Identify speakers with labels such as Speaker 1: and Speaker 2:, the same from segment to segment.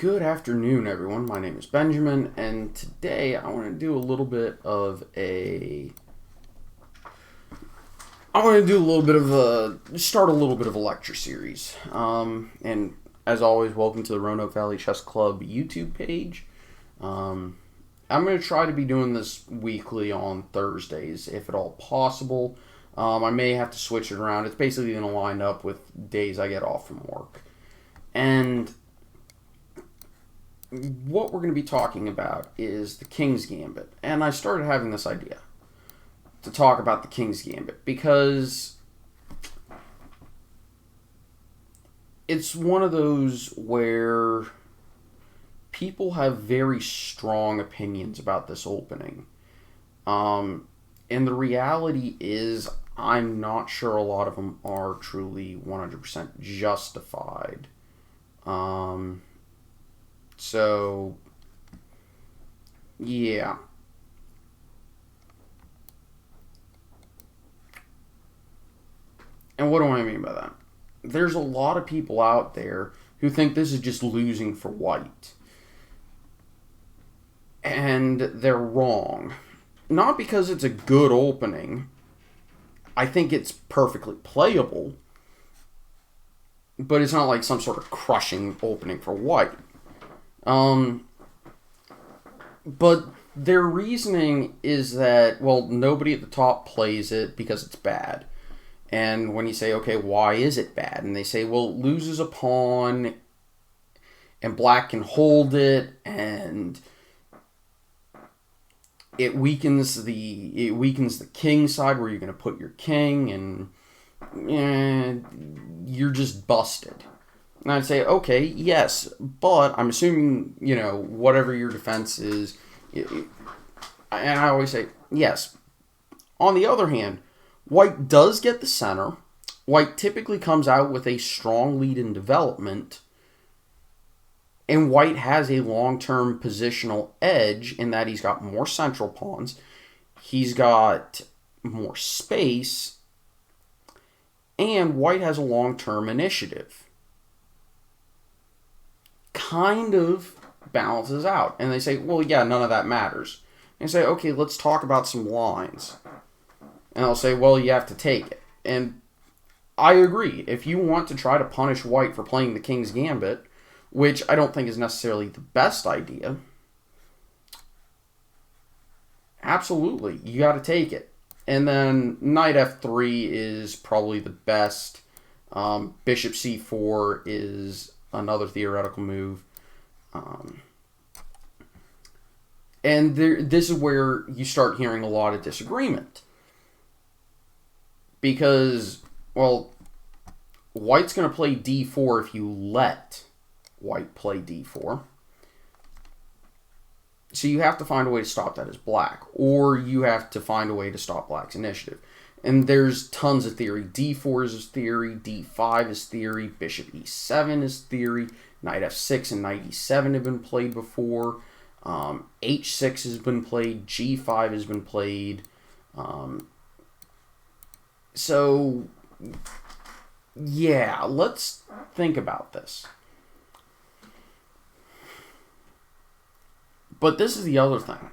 Speaker 1: Good afternoon, everyone. My name is Benjamin, and today I want to do a little bit of start a little bit of a lecture series. And as always, welcome to the Roanoke Valley Chess Club YouTube page. I'm going to try to be doing this weekly on Thursdays, if at all possible. I may have to switch it around. It's basically going to line up with days I get off from work. And what we're going to be talking about is the King's Gambit. And I started having this idea to talk about the King's Gambit because it's one of those where people have very strong opinions about this opening. And the reality is, I'm not sure a lot of them are truly 100% justified. So, yeah. And what do I mean by that? There's a lot of people out there who think this is just losing for white. And they're wrong. Not because it's a good opening. I think it's perfectly playable. But it's not like some sort of crushing opening for white. But their reasoning is that, well, nobody at the top plays it because it's bad. And when you say, okay, why is it bad? And they say, well, it loses a pawn, and black can hold it, and it weakens the king side where you're going to put your king, and you're just busted. And I'd say, okay, yes, but I'm assuming, whatever your defense is, and I always say, yes. On the other hand, white does get the center. White typically comes out with a strong lead in development, and white has a long-term positional edge in that he's got more central pawns, he's got more space, and white has a long-term initiative. Kind of balances out. And they say, well, yeah, none of that matters. And I say, okay, let's talk about some lines. And I'll say, well, you have to take it. And I agree. If you want to try to punish white for playing the King's Gambit, which I don't think is necessarily the best idea, absolutely, you got to take it. And then knight f3 is probably the best. Bishop c4 is another theoretical move. And this is where you start hearing a lot of disagreement. Because, well, white's going to play d4 if you let white play d4. So you have to find a way to stop that as black. Or you have to find a way to stop black's initiative. And there's tons of theory. d4 is theory, d5 is theory, bishop e7 is theory, knight f6 and knight e7 have been played before, h6 has been played, g5 has been played. So, yeah, let's think about this. But this is the other thing.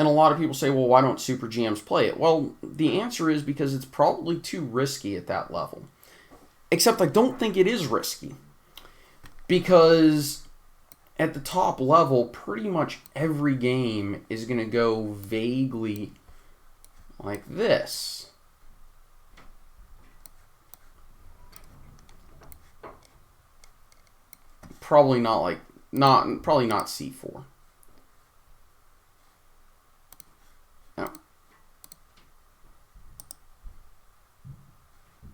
Speaker 1: And a lot of people say, well, why don't super GMs play it? Well, the answer is because it's probably too risky at that level. Except I don't think it is risky. Because at the top level, pretty much every game is going to go vaguely like this. Probably not c4.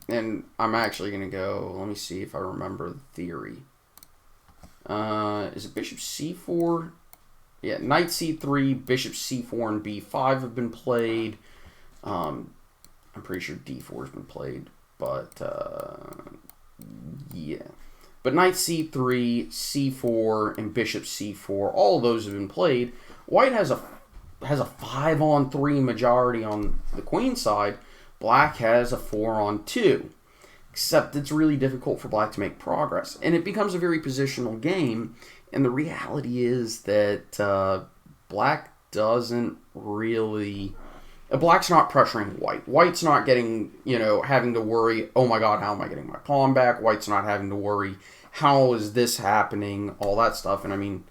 Speaker 1: And I'm actually going to go, let me see if I remember the theory. Is it bishop c4? Yeah, knight c3, bishop c4, and b5 have been played. I'm pretty sure d4 has been played, but yeah. But knight c3, c4, and bishop c4, all of those have been played. White has a 5-on-3 majority on the queen side. Black has a 4-on-2. except it's really difficult for black to make progress. And it becomes a very positional game, and the reality is that black doesn't really... Black's not pressuring white. White's not getting, having to worry, oh my god, how am I getting my pawn back? White's not having to worry, how is this happening? All that stuff. And I mean,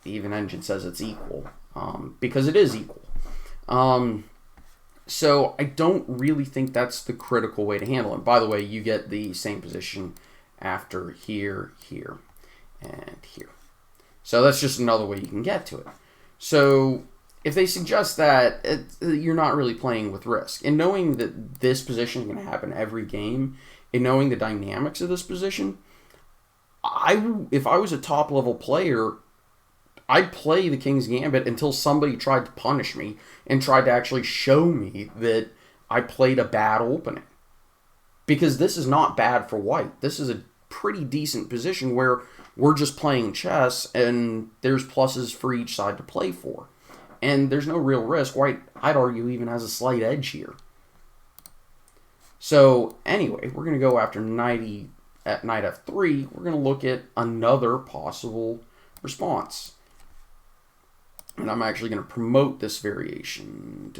Speaker 1: the even engine says it's equal, because it is equal. So I don't really think that's the critical way to handle it. By the way, you get the same position after here, here, and here. So that's just another way you can get to it. So if they suggest that, you're not really playing with risk. And knowing that this position is going to happen every game, and knowing the dynamics of this position, if I was a top-level player, I'd play the King's Gambit until somebody tried to punish me and tried to actually show me that I played a bad opening. Because this is not bad for white. This is a pretty decent position where we're just playing chess and there's pluses for each side to play for. And there's no real risk. White, I'd argue, even has a slight edge here. So, anyway, we're going to go after knight f3. We're going to look at another possible response. And I'm actually going to promote this variation.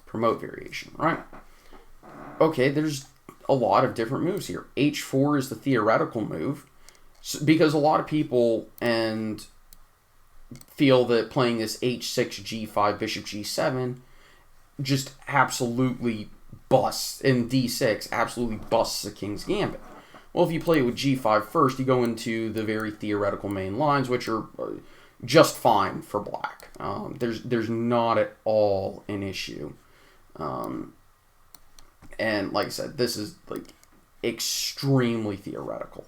Speaker 1: Promote variation, right? Okay, there's a lot of different moves here. h4 is the theoretical move, because a lot of people feel that playing this h6, g5, bishop g7 just absolutely busts, and d6 absolutely busts the King's Gambit. Well, if you play it with g5 first, you go into the very theoretical main lines, which are just fine for black. There's not at all an issue. And like I said, this is like extremely theoretical.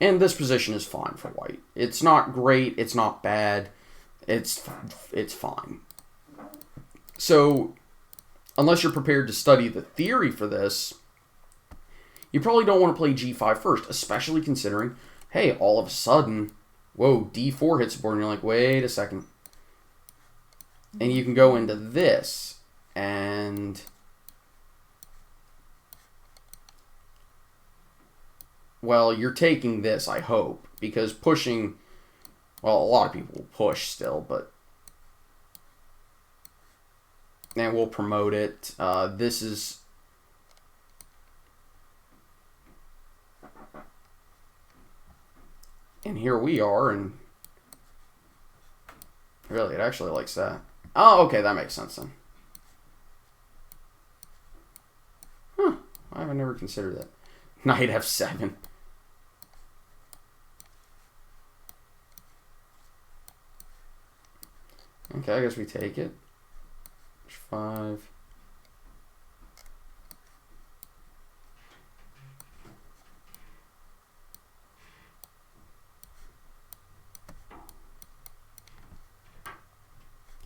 Speaker 1: And this position is fine for white. It's not great, it's not bad, it's fine. So, unless you're prepared to study the theory for this, you probably don't want to play g5 first, especially considering, hey, all of a sudden, whoa, d4 hits the board, and you're like, wait a second. And you can go into this, and... well, you're taking this, I hope, because pushing... well, a lot of people will push still, but... and we'll promote it. This is... and here we are, and... really, it actually likes that. Oh, okay, that makes sense then. Huh, I've never considered that. Knight f7. Okay, I guess we take it. H5.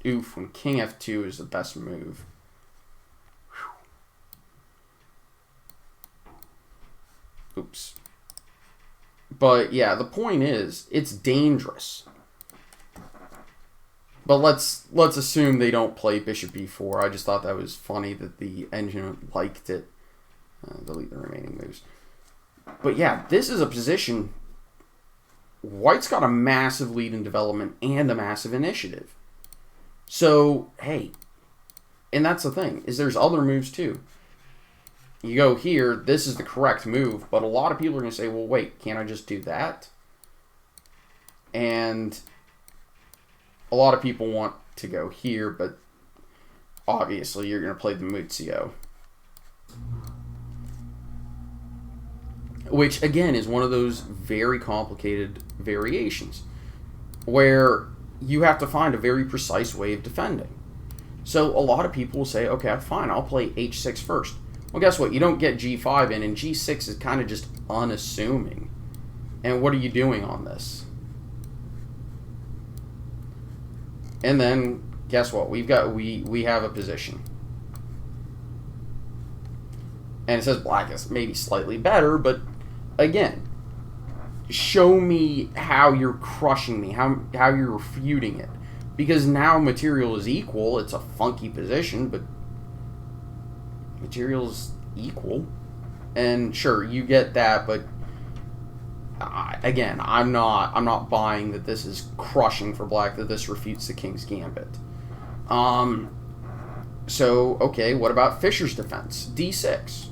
Speaker 1: Oof, when king f2 is the best move. Whew. Oops. But yeah, the point is, it's dangerous. But let's assume they don't play bishop e4. I just thought that was funny that the engine liked it. Delete the remaining moves. But yeah, this is a position. White's got a massive lead in development and a massive initiative. So, hey, and that's the thing, is there's other moves too. You go here, this is the correct move, but a lot of people are going to say, well, wait, can't I just do that? And a lot of people want to go here, but obviously you're going to play the Muzio. Which, again, is one of those very complicated variations where you have to find a very precise way of defending. So a lot of people will say, okay, fine, I'll play h6 first. Well, guess what? You don't get g5 in, and g6 is kind of just unassuming. And what are you doing on this? And then, guess what? We have a position. And it says black is maybe slightly better, but again, show me how you're crushing me, how you're refuting it. Because now material is equal. It's a funky position, but material is equal. And sure, you get that, but again, I'm not buying that this is crushing for black, that this refutes the king's gambit. So, okay, what about Fischer's defense? D6.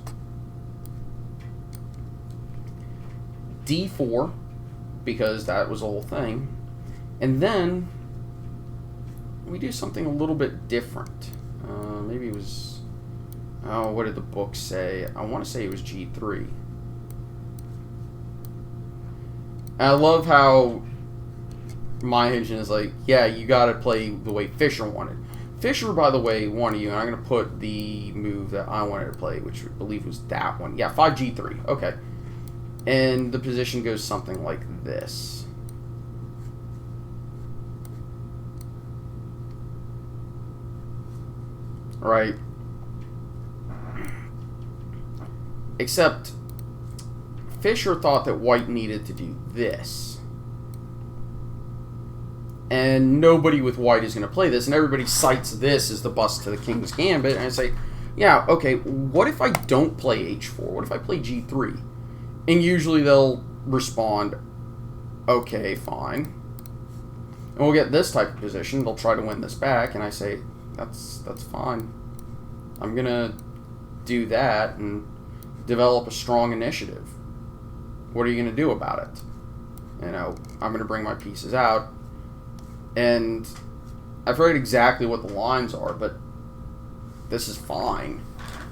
Speaker 1: D4, because that was the whole thing. And then we do something a little bit different. Maybe it was... Oh, what did the book say? I want to say it was G3. And I love how my engine is like, yeah, you got to play the way Fischer wanted. Fischer, by the way, wanted you, and I'm going to put the move that I wanted to play, which I believe was that one. Yeah, 5G3. Okay. And the position goes something like this. Right. Except Fischer thought that white needed to do this. And nobody with white is going to play this, and everybody cites this as the bust to the king's gambit, and I say, yeah, okay, what if I don't play h4? What if I play g3? And usually they'll respond, okay, fine. And we'll get this type of position. They'll try to win this back, and I say, that's fine. I'm going to do that and develop a strong initiative. What are you going to do about it? You know, I'm going to bring my pieces out. And I forget exactly what the lines are, but this is fine.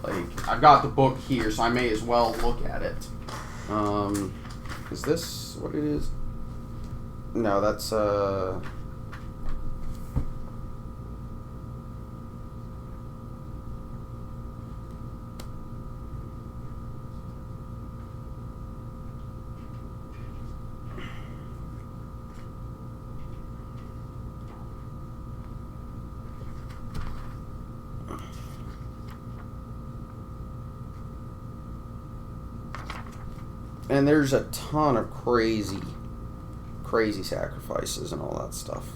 Speaker 1: Like, I've got the book here, so I may as well look at it. Is this what it is? No, that's, and there's a ton of crazy sacrifices and all that stuff.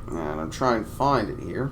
Speaker 1: And I'm trying to find it here.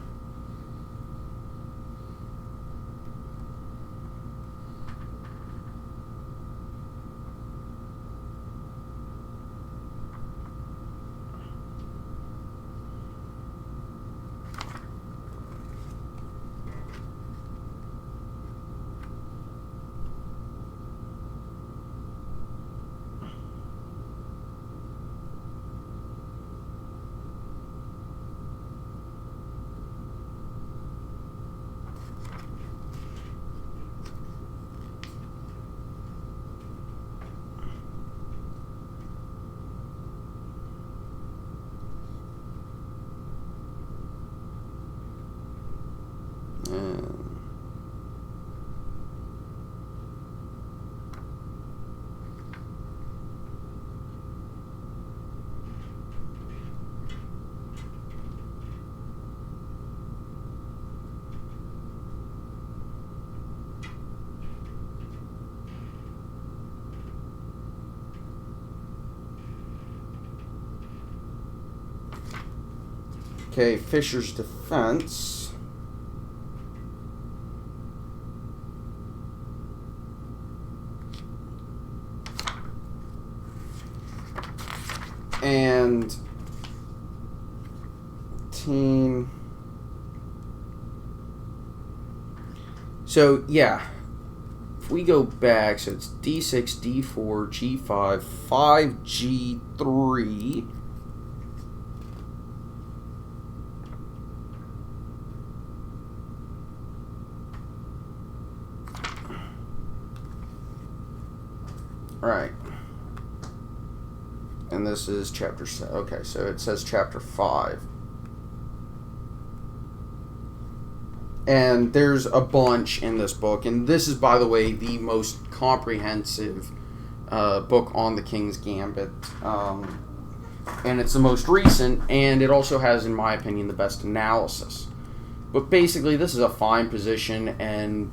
Speaker 1: Okay, Fischer's defense. And team. So, yeah. If we go back, so it's D6, D4, G5, 5G3. Right. And this is chapter 7. Okay, so it says chapter 5. And there's a bunch in this book. And this is, by the way, the most comprehensive book on the King's Gambit. And it's the most recent. And it also has, in my opinion, the best analysis. But basically, this is a fine position. And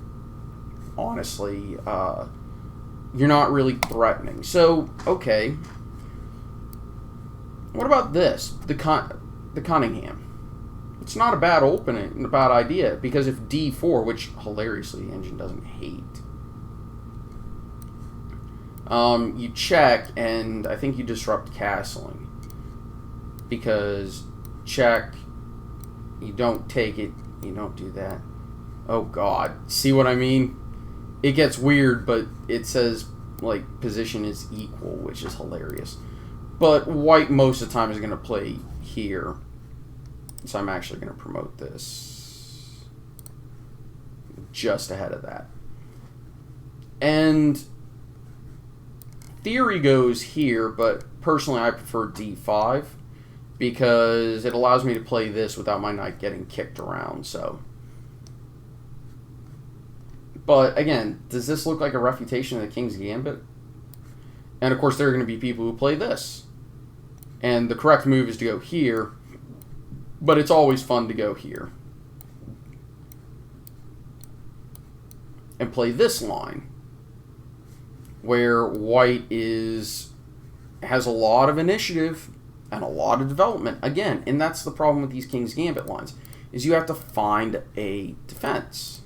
Speaker 1: honestly, you're not really threatening. So, okay. What about this? The Cunningham. it's not a bad opening, a bad idea, because if d4, which hilariously the engine doesn't hate, you check, and I think you disrupt castling. Because check, you don't take it, you don't do that. Oh god, see what I mean? It gets weird, but it says, like, position is equal, which is hilarious. But white most of the time is going to play here. So I'm actually going to promote this just ahead of that. And theory goes here, but personally I prefer d5 because it allows me to play this without my knight getting kicked around. So, but again, does this look like a refutation of the King's Gambit? And of course there are going to be people who play this. And the correct move is to go here, but it's always fun to go here and play this line where white has a lot of initiative and a lot of development again. And that's the problem with these King's Gambit lines, is you have to find a defense.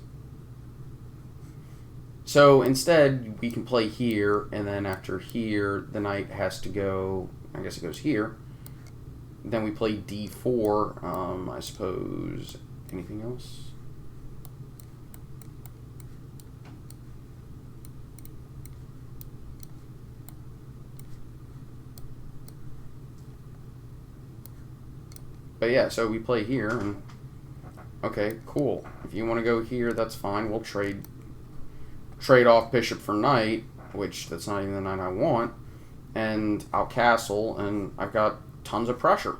Speaker 1: So instead we can play here, and then after here the knight has to go, I guess it goes here. Then we play d4, I suppose. Anything else? But yeah, so we play here, and okay, cool. If you want to go here, that's fine. We'll trade off bishop for knight, which that's not even the knight I want, and I'll castle, and I've got tons of pressure.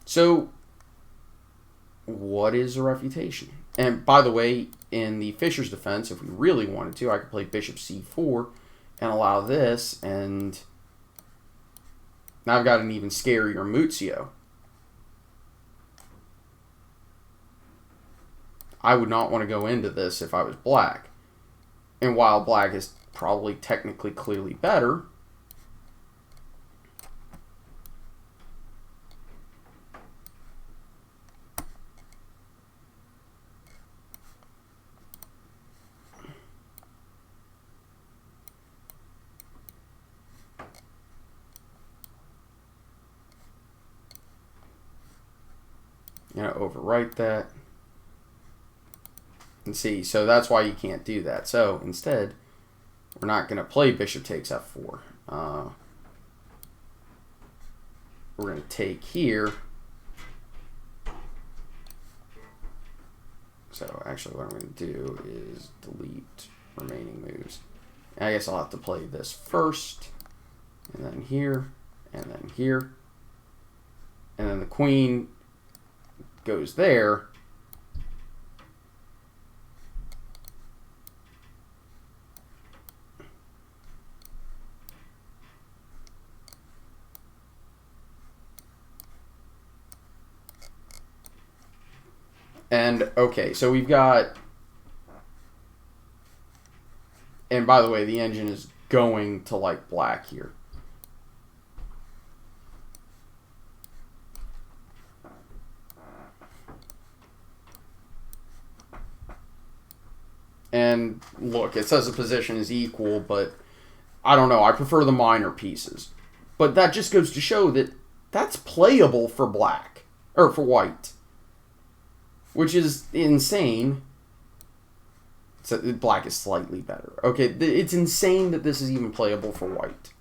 Speaker 1: So, what is a refutation? And by the way, in the Fischer's defense, if we really wanted to, I could play bishop c4 and allow this, and now I've got an even scarier Muzio. I would not want to go into this if I was black. And while black is probably technically clearly better, overwrite that. And see, so that's why you can't do that. So instead, we're not going to play bishop takes f4. We're going to take here. So actually what I'm going to do is delete remaining moves. And I guess I'll have to play this first, and then here, and then here. And then the queen goes there. And, okay, so we've got, and by the way, the engine is going to like black here. And look, it says the position is equal, but I don't know, I prefer the minor pieces. But that just goes to show that that's playable for black, or for white. Which is insane. So black is slightly better. Okay, it's insane that this is even playable for white.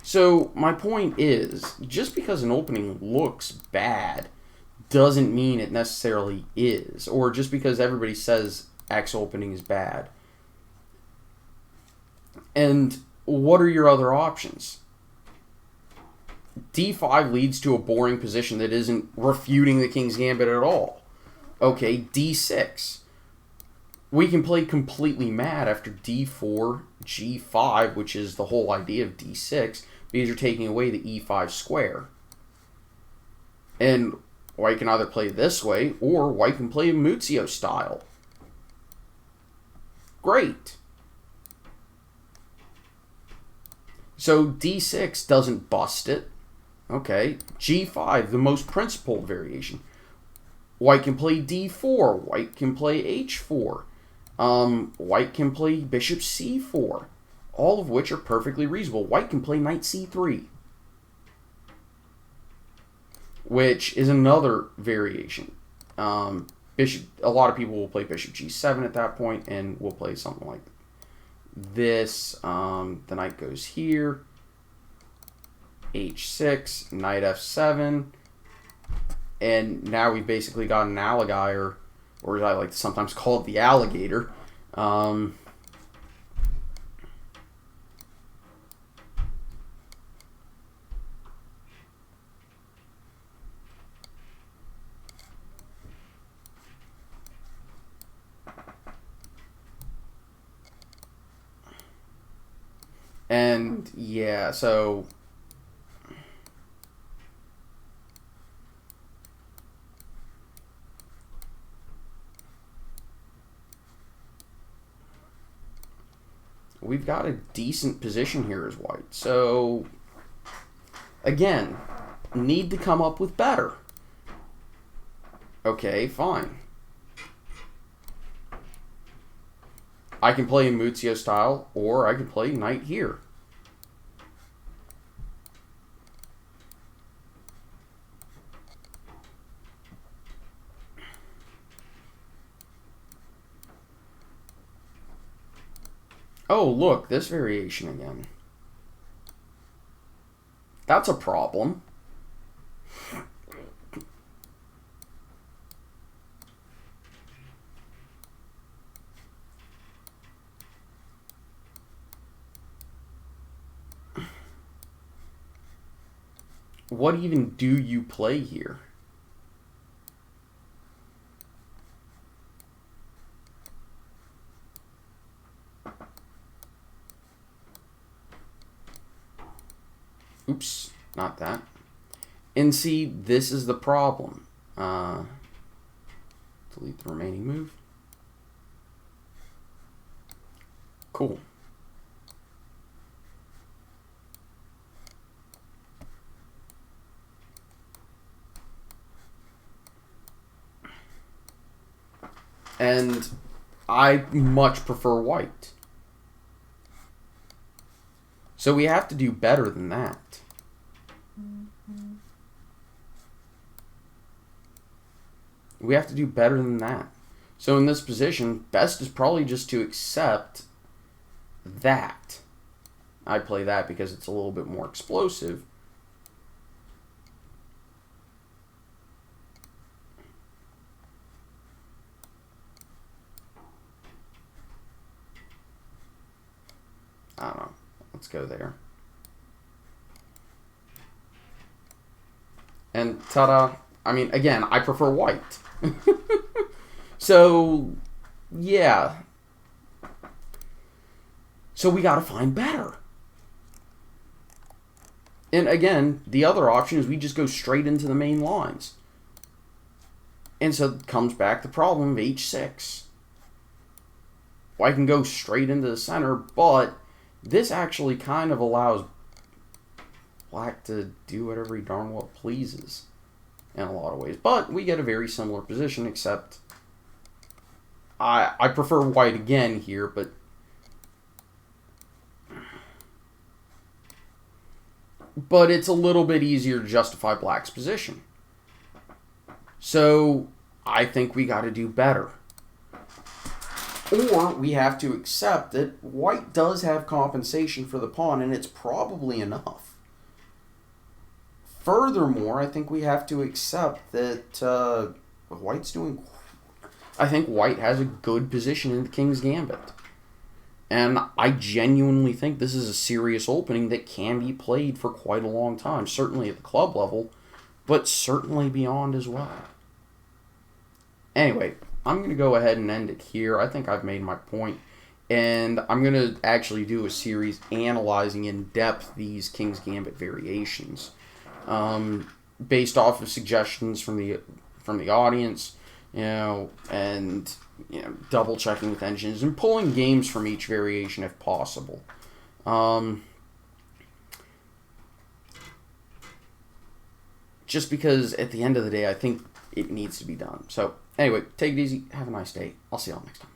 Speaker 1: So my point is, just because an opening looks bad doesn't mean it necessarily is. Or just because everybody says X opening is bad. And what are your other options? D5 leads to a boring position that isn't refuting the King's Gambit at all. Okay, d6. We can play completely mad after d4, g5, which is the whole idea of d6, because you're taking away the e5 square. And white can either play this way, or white can play Muzio style. Great. So d6 doesn't bust it. Okay, g5, the most principled variation. White can play d4. White can play h4. White can play bishop c4. All of which are perfectly reasonable. White can play knight c3. Which is another variation. Bishop. A lot of people will play bishop g7 at that point, and we'll play something like this. The knight goes here. h6, knight f7, and now we've basically got an alligator, or as I like to sometimes call it, the alligator. And yeah, so we've got a decent position here as white. So again, need to come up with better. Okay, fine. I can play in Muzio style, or I can play knight here. Oh, look, this variation again. That's a problem. What even do you play here? Oops, not that. And see, this is the problem. Delete the remaining move. Cool. And I much prefer white. So we have to do better than that. We have to do better than that. So in this position, best is probably just to accept that. I play that because it's a little bit more explosive. I don't know. Let's go there. And ta-da. I mean, again, I prefer white. So, yeah. So we got to find better. And again, the other option is we just go straight into the main lines. And so it comes back the problem of h6. White can go straight into the center, but this actually kind of allows black to do whatever he darn well pleases in a lot of ways. But we get a very similar position, except I prefer white again here, but it's a little bit easier to justify black's position. So I think we got to do better. Or we have to accept that white does have compensation for the pawn, and it's probably enough. Furthermore, I think we have to accept that white's doing... I think white has a good position in the King's Gambit. And I genuinely think this is a serious opening that can be played for quite a long time. Certainly at the club level, but certainly beyond as well. Anyway, I'm going to go ahead and end it here. I think I've made my point. And I'm going to actually do a series analyzing in depth these King's Gambit variations. Based off of suggestions from the audience, and double checking with engines and pulling games from each variation if possible. Just because at the end of the day, I think it needs to be done. So anyway, take it easy. Have a nice day. I'll see y'all next time.